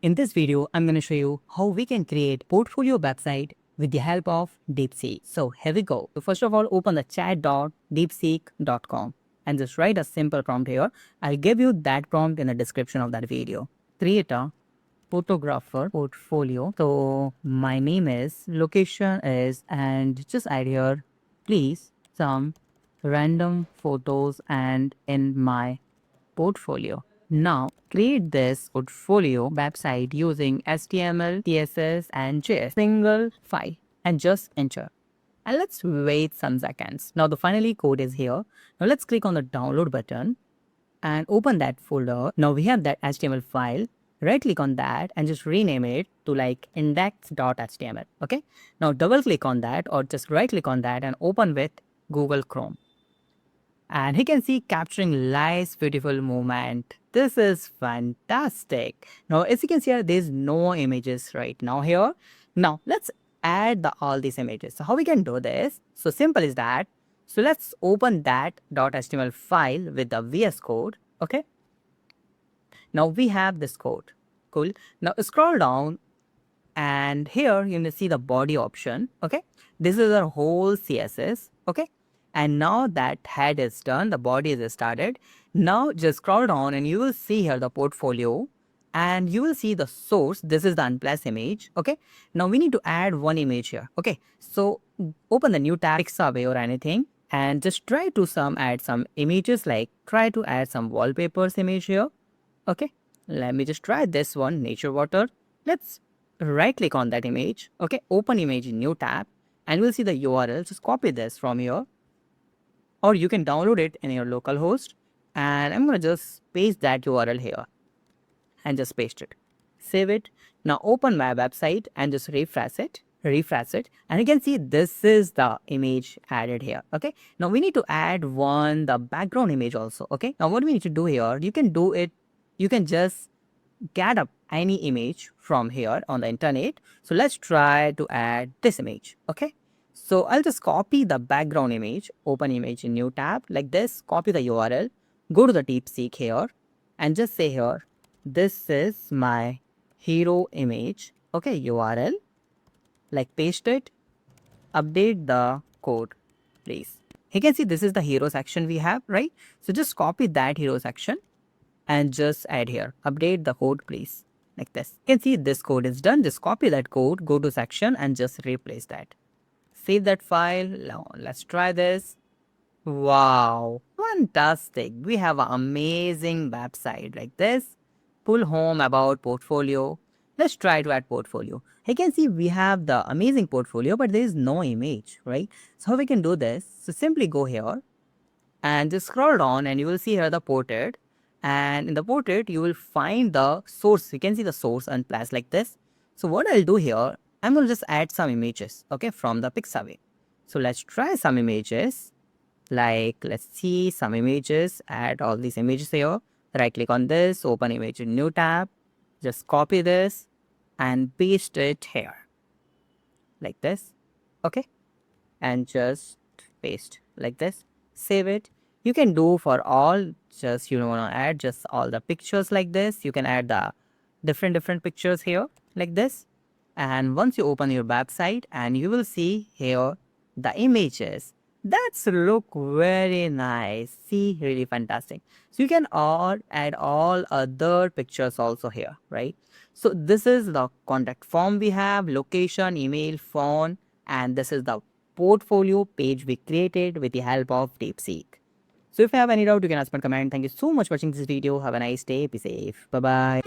In this video, I'm going to show you how we can create portfolio website with the help of Deepseek. So here we go. So first of all, open the chat.deepseek.com and just write a simple prompt here. I'll give you that prompt in the description of that video. Create a photographer portfolio. So my name is, location is, and just add here, please, some random photos and in my portfolio. Now, create this portfolio website using HTML, CSS, and JS. Single file and just enter. And let's wait some seconds. Now, the finally code is here. Now, let's click on the download button and open that folder. Now, we have that HTML file. Right click on that and just rename it to like index.html. Okay. Now, double click on that or just right click on that and open with Google Chrome. And he can see capturing life's beautiful moment. This is fantastic. Now, as you can see here, there's no images right now here. Now, let's add all these images. So how we can do this? So simple is that. So let's open that .html file with the VS Code. Okay. Now we have this code. Cool. Now scroll down and here you can see the body option. Okay. This is our whole CSS. Okay. And now that head is done, the body is started. Now just scroll down and you will see here the portfolio and you will see the source. This is the unplus image. Okay. Now we need to add one image here. Okay. So open the new tab, Pixabay or anything, and just try to add some images, like try to add some wallpapers image here. Okay. Let me just try this one, nature water. Let's right click on that image. Okay. Open image in new tab and we'll see the URL. Just copy this from here, or you can download it in your local host, and I'm going to just paste that URL here and just paste it. Save it. Now open my website and just refresh it, and you can see this is the image added here. Okay. Now we need to add the background image also. Okay. Now what we need to do here, you can just get up any image from here on the internet. So let's try to add this image. Okay. So I'll just copy the background image, open image in new tab like this, copy the URL, go to the Deepseek here and just say here, this is my hero image. Okay, URL, like paste it, update the code, please. You can see this is the hero section we have, right? So just copy that hero section and just add here, update the code, please, like this. You can see this code is done. Just copy that code, go to section and just replace that. Save that file. Now let's try this. Wow, fantastic. We have an amazing website like this. Pull home about portfolio. Let's try to add portfolio. You can see we have the amazing portfolio, but there is no image, right? So how we can do this? So simply go here and just scroll down and you will see here the portrait. And in the portrait, you will find the source. You can see the source and plus like this. So what I'll do here, I'm going to just add some images, okay, from the Pixabay. So let's try some images. Like, let's see some images, add all these images here. Right click on this, open image in new tab. Just copy this and paste it here. Like this, okay. And just paste like this. Save it. You can do for all, just you want to add just all the pictures like this. You can add the different pictures here like this. And once you open your website and you will see here the images, that's look very nice. See, really fantastic. So you can all add all other pictures also here, right? So this is the contact form we have, location, email, phone, and this is the portfolio page we created with the help of Deepseek. So if you have any doubt, you can ask me in comment. Thank you so much for watching this video. Have a nice day. Be safe. Bye-bye.